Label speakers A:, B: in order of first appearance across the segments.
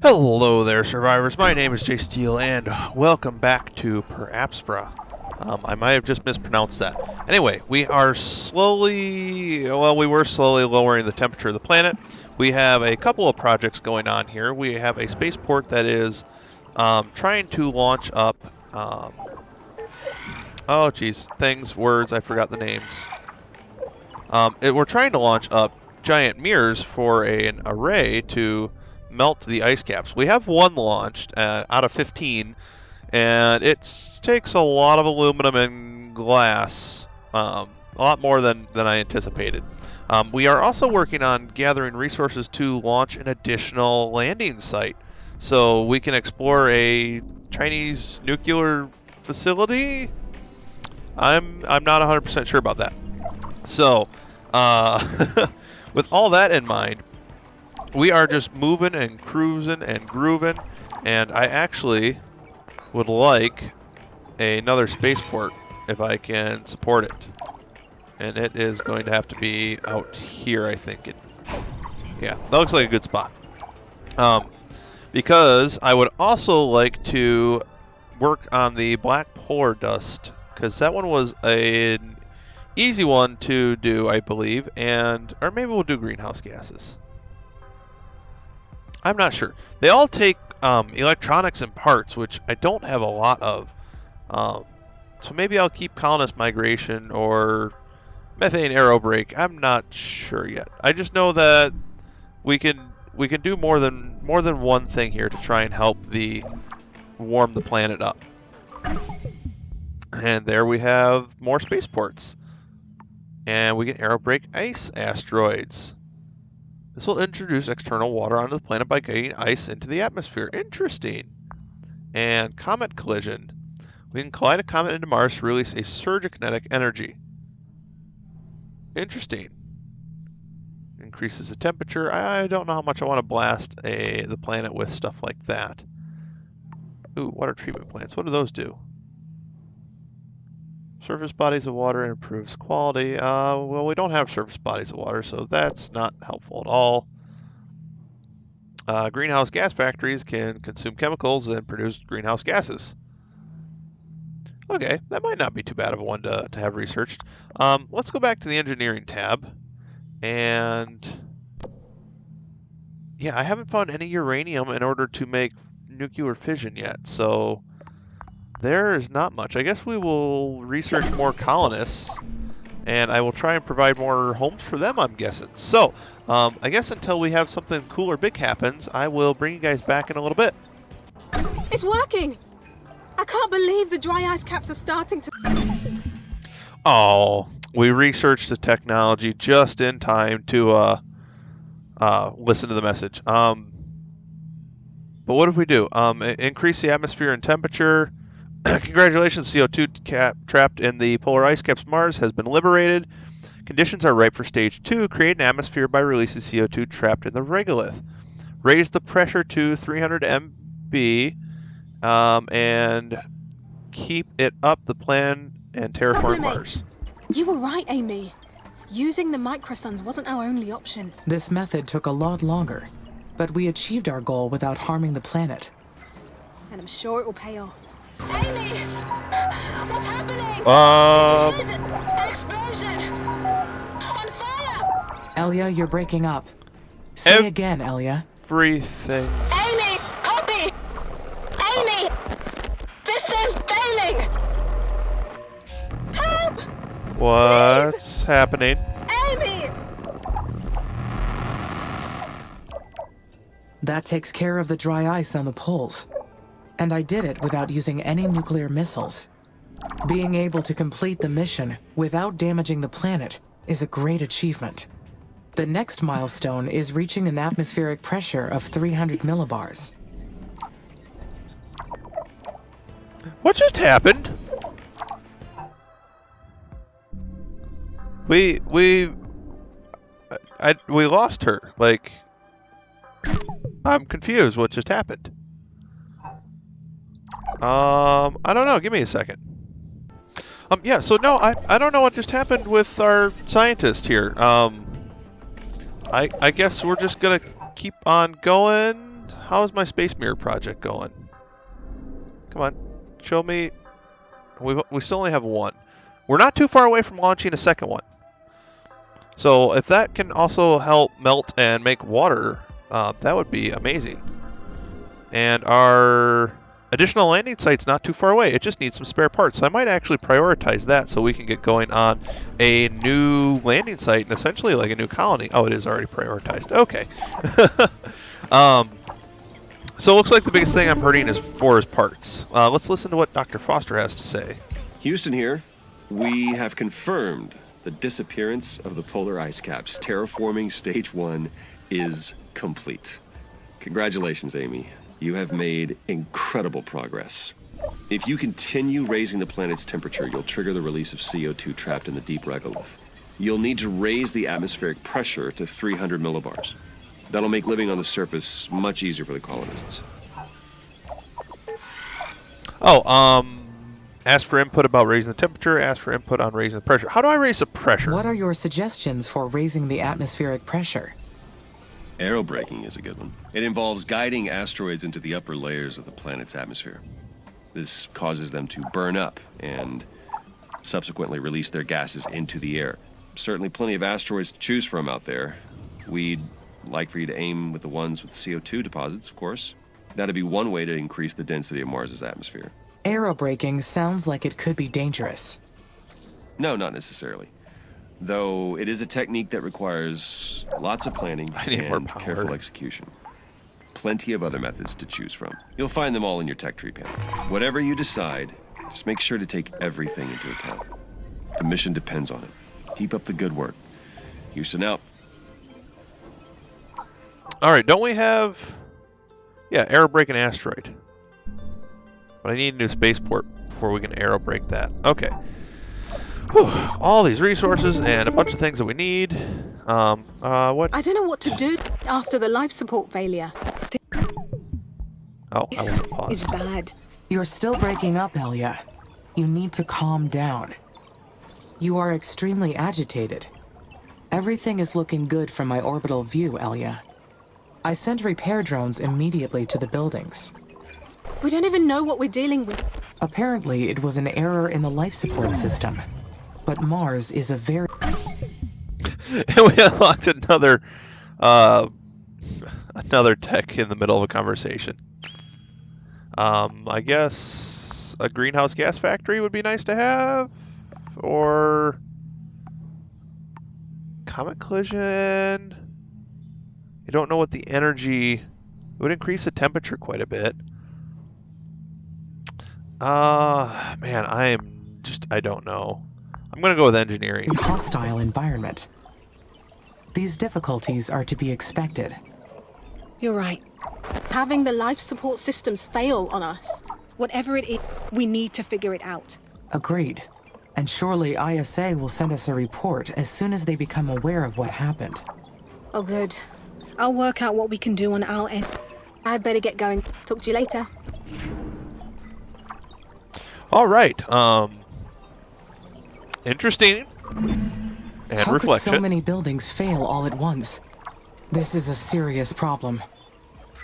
A: Hello there, survivors. My name is Jay Steele, and welcome back to Aspera. I might have just mispronounced that. Anyway, we were slowly lowering the temperature of the planet. We have a couple of projects going on here. We have a spaceport that is trying to launch up, words, I forgot the names. We're trying to launch up giant mirrors for an array to melt the ice caps. We have one launched out of 15, and it takes a lot of aluminum and glass, a lot more than I anticipated. We are also working on gathering resources to launch an additional landing site, so we can explore a Chinese nuclear facility. I'm not 100% sure about that. So, with all that in mind, we are just moving and cruising and grooving, and I actually would like another spaceport if I can support it. And it is going to have to be out here, I think. Yeah, that looks like a good spot. Because I would also like to work on the black polar dust, because that one was an easy one to do, I believe, or maybe we'll do greenhouse gases. I'm not sure. They all take electronics and parts, which I don't have a lot of. So maybe I'll keep colonist migration or methane aerobrake. I'm not sure yet. I just know that we can do more than one thing here to try and help warm the planet up. And there we have more spaceports. And we can aerobrake ice asteroids. This will introduce external water onto the planet by getting ice into the atmosphere. Interesting. And comet collision. We can collide a comet into Mars to release a surge of kinetic energy. Interesting. Increases the temperature. I don't know how much I want to blast the planet with stuff like that. Ooh, water treatment plants. What do those do? Surface bodies of water improves quality. Well, we don't have surface bodies of water, so that's not helpful at all. Greenhouse gas factories can consume chemicals and produce greenhouse gases. Okay, that might not be too bad of a one to have researched. Let's go back to the engineering tab. And yeah, I haven't found any uranium in order to make nuclear fission yet, so there is not much. I guess we will research more colonists, and I will try and provide more homes for them, I'm guessing. So, I guess until we have something cool or big happens, I will bring you guys back in a little bit.
B: It's working! I can't believe the dry ice caps are starting to...
A: Oh, we researched the technology just in time to listen to the message. But what did we do? Increase the atmosphere and temperature. Congratulations, CO2 trapped in the polar ice caps Mars has been liberated. Conditions are ripe for stage 2. Create an atmosphere by releasing CO2 trapped in the regolith. Raise the pressure to 300 MB and keep it up the plan and terraform Mars.
B: You were right, Amy. Using the microsuns wasn't our only option.
C: This method took a lot longer, but we achieved our goal without harming the planet.
B: And I'm sure it will pay off.
D: Amy! What's happening? An explosion! On fire!
C: Elia, you're breaking up. Say again, Elia.
A: Everything.
D: Amy! Copy! Amy! System's failing! Help!
A: What's happening?
B: Amy!
C: That takes care of the dry ice on the poles. And I did it without using any nuclear missiles. Being able to complete the mission without damaging the planet is a great achievement. The next milestone is reaching an atmospheric pressure of 300 millibars.
A: What just happened? We lost her. Like, I'm confused. What just happened? I don't know. Give me a second. Yeah, so no, I don't know what just happened with our scientist here. I guess we're just gonna keep on going. how's my space mirror project going? Come on, show me. We still only have one. We're not too far away from launching a second one. So if that can also help melt and make water, that would be amazing. And our additional landing site's not too far away. It just needs some spare parts. So I might actually prioritize that so we can get going on a new landing site and essentially like a new colony. Oh, it is already prioritized. Okay. So it looks like the biggest thing I'm hurting is for his parts. Let's listen to what Dr. Foster has to say.
E: Houston here. We have confirmed the disappearance of the polar ice caps. Terraforming Stage 1 is complete. Congratulations, Amy. You have made incredible progress. If you continue raising the planet's temperature, you'll trigger the release of CO2 trapped in the deep regolith. You'll need to raise the atmospheric pressure to 300 millibars. That'll make living on the surface much easier for the colonists.
A: Oh, ask for input about raising the temperature, ask for input on raising the pressure. How do I raise the pressure?
C: What are your suggestions for raising the atmospheric pressure?
E: Aerobraking is a good one. It involves guiding asteroids into the upper layers of the planet's atmosphere. This causes them to burn up and subsequently release their gases into the air. Certainly plenty of asteroids to choose from out there. We'd like for you to aim with the ones with CO2 deposits, of course. That'd be one way to increase the density of Mars's atmosphere.
C: Aerobraking sounds like it could be dangerous.
E: No, not necessarily. Though it is a technique that requires lots of planning and careful execution. Plenty of other methods to choose from. You'll find them all in your tech tree panel. Whatever you decide, just make sure to take everything into account. The mission depends on it. Keep up the good work. Houston out.
A: All right, don't we have... Yeah, aerobrake an asteroid. But I need a new spaceport before we can aerobrake that. Okay. Whew, all these resources and a bunch of things that we need. What?
B: I don't know what to do after the life support failure.
A: Oh, I want to pause.
B: It's bad.
C: You're still breaking up, Elia. You need to calm down. You are extremely agitated. Everything is looking good from my orbital view, Elia. I sent repair drones immediately to the buildings.
B: We don't even know what we're dealing with.
C: Apparently, it was an error in the life support system. But Mars is a very...
A: And we unlocked another tech in the middle of a conversation. I guess a greenhouse gas factory would be nice to have, or comet collision. You don't know what the energy... It would increase the temperature quite a bit. Man, I don't know. I'm gonna go with engineering.
C: Hostile environment. These difficulties are to be expected.
B: You're right. Having the life support systems fail on us, whatever it is, we need to figure it out.
C: Agreed. And surely ISA will send us a report as soon as they become aware of what happened.
B: Oh, good. I'll work out what we can do on our end. I'd better get going. Talk to you later.
A: All right. Interesting. And
C: How
A: reflection.
C: could so many buildings fail all at once? This is a serious problem.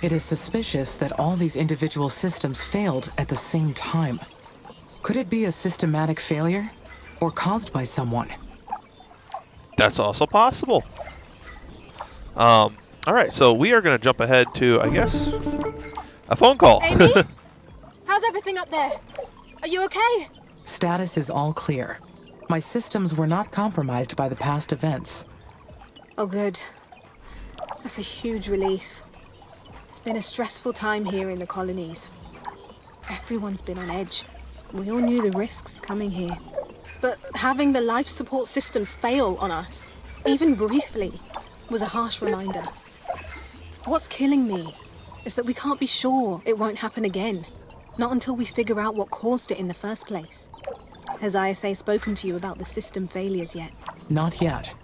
C: It is suspicious that all these individual systems failed at the same time. Could it be a systematic failure? Or caused by someone?
A: That's also possible. All right, so we are going to jump ahead to, I guess, a phone call.
B: Amy? How's everything up there? Are you okay?
C: Status is all clear. My systems were not compromised by the past events.
B: Oh, good. That's a huge relief. It's been a stressful time here in the colonies. Everyone's been on edge. We all knew the risks coming here. But having the life support systems fail on us, even briefly, was a harsh reminder. What's killing me is that we can't be sure it won't happen again. Not until we figure out what caused it in the first place. Has ISA spoken to you about the system failures yet?
C: Not yet.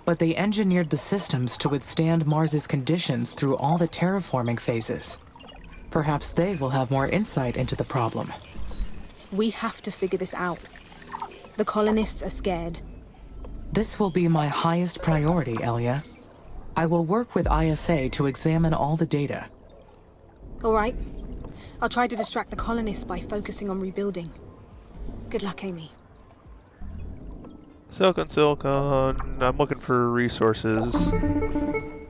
C: But they engineered the systems to withstand Mars's conditions through all the terraforming phases. Perhaps they will have more insight into the problem.
B: We have to figure this out. The colonists are scared.
C: This will be my highest priority, Elia. I will work with ISA to examine all the data.
B: All right. I'll try to distract the colonists by focusing on rebuilding. Good luck, Amy.
A: Silicon, silicon. I'm looking for resources.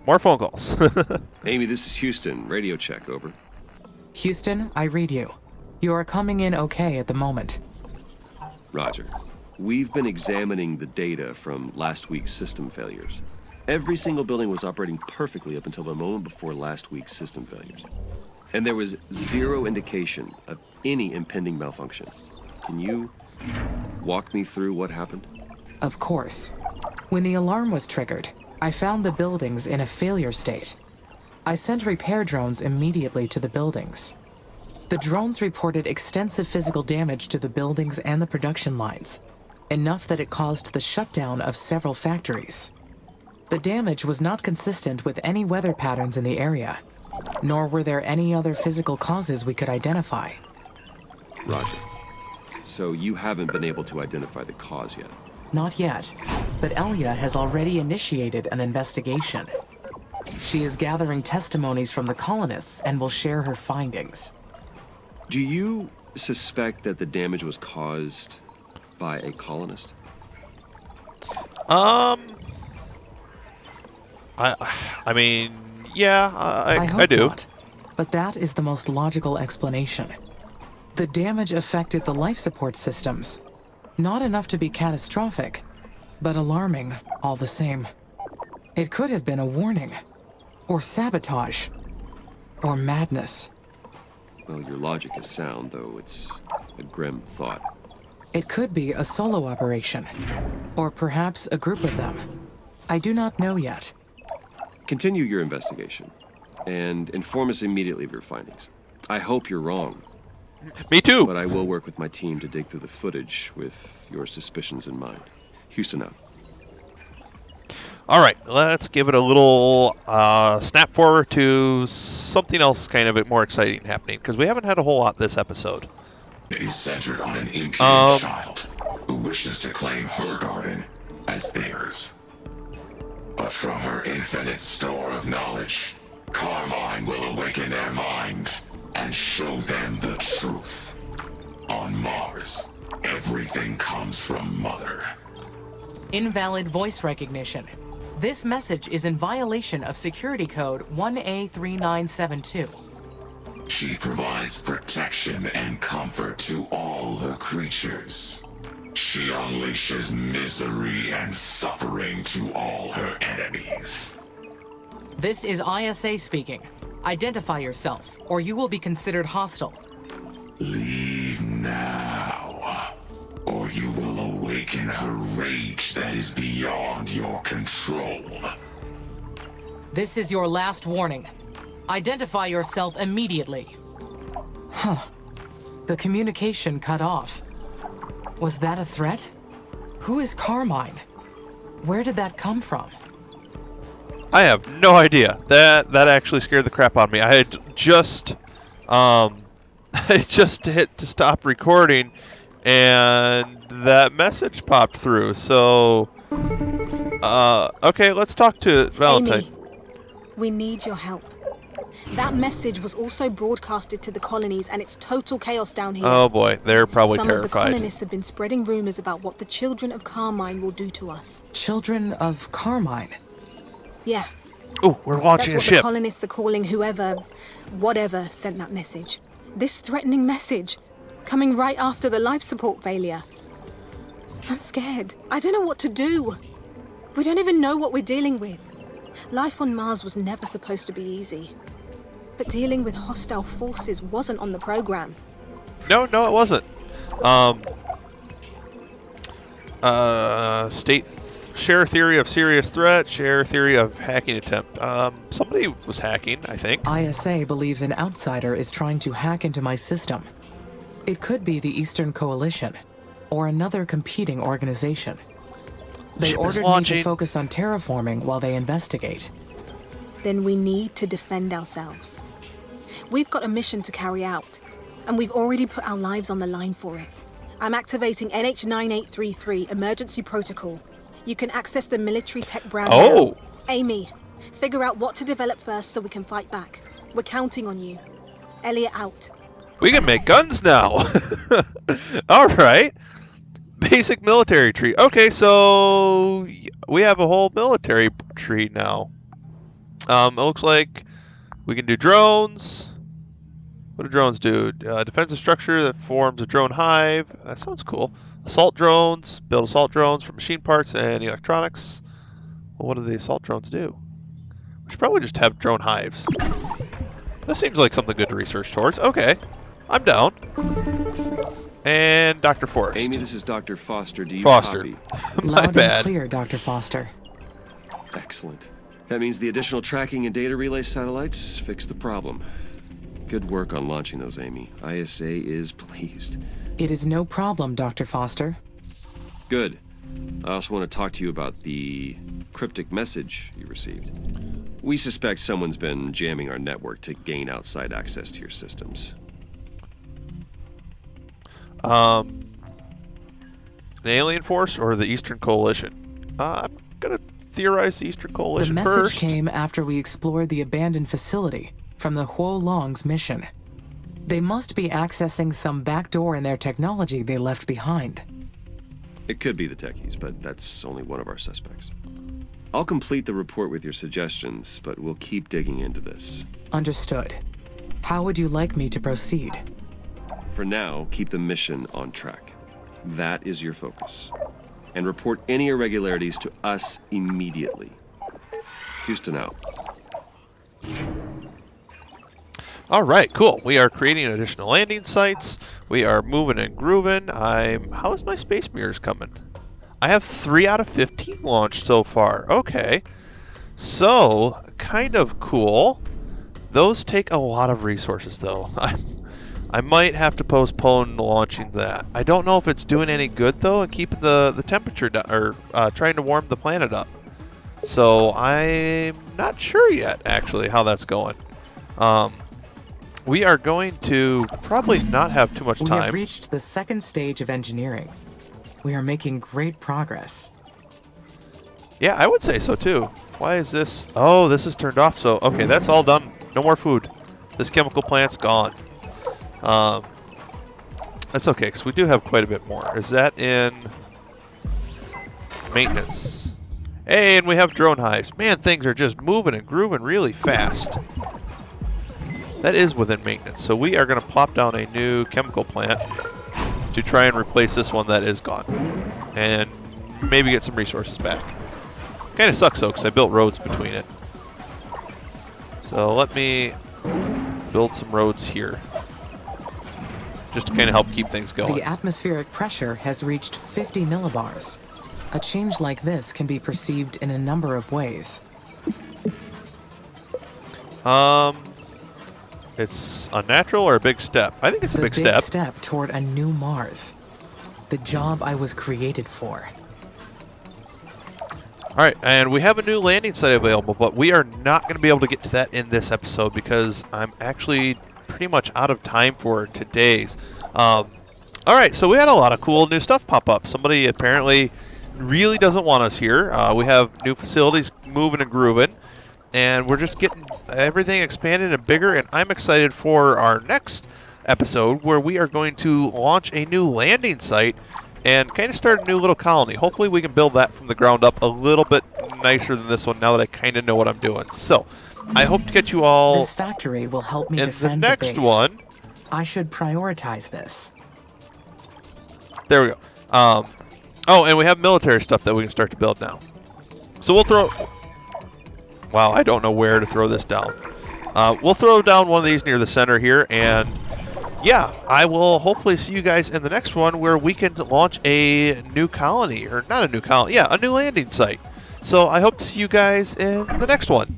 A: More phone calls.
E: Amy, this is Houston. Radio check, over.
C: Houston, I read you. You are coming in okay at the moment.
E: Roger. We've been examining the data from last week's system failures. Every single building was operating perfectly up until the moment before last week's system failures. And there was zero indication of any impending malfunction. Can you walk me through what happened?
C: Of course. When the alarm was triggered, I found the buildings in a failure state. I sent repair drones immediately to the buildings. The drones reported extensive physical damage to the buildings and the production lines, enough that it caused the shutdown of several factories. The damage was not consistent with any weather patterns in the area, nor were there any other physical causes we could identify.
E: Roger. So you haven't been able to identify the cause yet?
C: Not yet, but Elia has already initiated an investigation. She is gathering testimonies from the colonists and will share her findings.
E: Do you suspect that the damage was caused by a colonist?
A: I mean, yeah, I
C: hope
A: do.
C: Not, but that is the most logical explanation. The damage affected the life support systems. Not enough to be catastrophic, but alarming all the same. It could have been a warning, or sabotage, or madness.
E: Well, your logic is sound, though it's a grim thought.
C: It could be a solo operation, or perhaps a group of them. I do not know yet.
E: Continue your investigation, and inform us immediately of your findings. I hope you're wrong.
A: Me too.
E: But I will work with my team to dig through the footage with your suspicions in mind. Houston out.
A: All right, let's give it a little snap forward to something else kind of a bit more exciting happening, because we haven't had a whole lot this episode.
F: It is centered on an impudent child who wishes to claim her garden as theirs. But from her infinite store of knowledge, Carmine will awaken their mind and show them the truth. On Mars, everything comes from Mother.
C: Invalid voice recognition. This message is in violation of security code 1A3972.
F: She provides protection and comfort to all her creatures. She unleashes misery and suffering to all her enemies.
C: This is ISA speaking. Identify yourself, or you will be considered hostile.
F: Leave now, or you will awaken her rage that is beyond your control.
C: This is your last warning. Identify yourself immediately. The communication cut off. Was that a threat? Who is Carmine? Where did that come from?
A: I have no idea. That actually scared the crap out of me. I had just I just hit to stop recording, and that message popped through. So, okay, let's talk to Valentine.
B: Amy, we need your help. That message was also broadcasted to the colonies, and it's total chaos down here.
A: Oh boy, they're probably
B: Some of the
A: terrified.
B: colonists have been spreading rumors about what the children of Carmine will do to us.
C: Children of Carmine?
B: Yeah,
A: Oh, we're
B: that's
A: launching a
B: what the
A: ship.
B: colonists are calling whatever sent that message. This threatening message, coming right after the life support failure. I'm scared. I don't know what to do. We don't even know what we're dealing with. Life on Mars was never supposed to be easy. But dealing with hostile forces wasn't on the program.
A: No, it wasn't. Share theory of serious threat, share theory of hacking attempt. Somebody was hacking, I think.
C: ISA believes an outsider is trying to hack into my system. It could be the Eastern Coalition, or another competing organization. They
A: Ship is
C: ordered me
A: launching.
C: to focus on terraforming while they investigate.
B: Then we need to defend ourselves. We've got a mission to carry out, and we've already put our lives on the line for it. I'm activating NH9833 emergency protocol. You can access the military tech brand
A: Oh.
B: now. Amy, figure out what to develop first so we can fight back. We're counting on you. Elliot out.
A: We can make guns now. All right. Basic military tree. Okay, so we have a whole military tree now. It looks like we can do drones. What do drones do? Defensive structure that forms a drone hive. That sounds cool. Assault drones. Build assault drones from machine parts and electronics. Well, what do the assault drones do? We should probably just have drone hives. That seems like something good to research towards. Okay, I'm down. And Dr. Forrest.
E: Amy, this is Dr. Foster. Do you
A: Foster.
E: copy?
A: My
C: Loud
A: bad.
C: and clear, Dr. Foster.
E: Excellent. That means the additional tracking and data relay satellites fixed the problem. Good work on launching those, Amy. ISA is pleased.
C: It is no problem, Dr. Foster.
E: Good. I also want to talk to you about the cryptic message you received. We suspect someone's been jamming our network to gain outside access to your systems.
A: An alien force or the Eastern Coalition? I'm gonna theorize the Eastern
C: The
A: Coalition
C: message
A: first.
C: came after we explored the abandoned facility from the Huo Long's mission. They must be accessing some backdoor in their technology they left behind.
E: It could be the techies, but that's only one of our suspects. I'll complete the report with your suggestions, but we'll keep digging into this.
C: Understood. How would you like me to proceed?
E: For now, keep the mission on track. That is your focus. And report any irregularities to us immediately. Houston out.
A: All right, cool. We are creating additional landing sites. We are moving and grooving. How is my space mirrors coming? I have 3 out of 15 launched so far. Okay. So, kind of cool. Those take a lot of resources, though. I might have to postpone launching that. I don't know if it's doing any good, though, and keeping the temperature down, or trying to warm the planet up. So, I'm not sure yet, actually, how that's going. We are going to probably not have too much
C: We have
A: time.
C: reached the second stage of engineering. We are making great progress.
A: Yeah, I would say so too. Why is this? Oh, this is turned off. So, okay, that's all done. No more food. This chemical plant's gone. That's okay, because we do have quite a bit more. Is that in maintenance? Hey, and we have drone hives. Man, things are just moving and grooving really fast. That is within maintenance. So we are going to plop down a new chemical plant to try and replace this one that is gone. And maybe get some resources back. Kind of sucks though, because I built roads between it. So let me build some roads here. Just to kind of help keep things going.
C: The atmospheric pressure has reached 50 millibars. A change like this can be perceived in a number of ways.
A: It's unnatural or a big step? I think it's a
C: The
A: big step.
C: step toward a new Mars. The job I was created for.
A: Alright, and we have a new landing site available, but we are not going to be able to get to that in this episode because I'm actually pretty much out of time for today's. Alright, so we had a lot of cool new stuff pop up. Somebody apparently really doesn't want us here. We have new facilities moving and grooving, and we're just getting everything expanded and bigger, and I'm excited for our next episode where we are going to launch a new landing site and kind of start a new little colony. Hopefully we can build that from the ground up a little bit nicer than this one now that I kind of know what I'm doing. So, I hope to get you all
C: This factory will help me
A: in
C: defend
A: the next
C: base.
A: one.
C: I should prioritize this.
A: There we go. Oh, and we have military stuff that we can start to build now. So we'll throw... Wow, I don't know where to throw this down. We'll throw down one of these near the center here, and yeah, I will hopefully see you guys in the next one where we can launch a new colony, or not a new colony, yeah, a new landing site. So I hope to see you guys in the next one.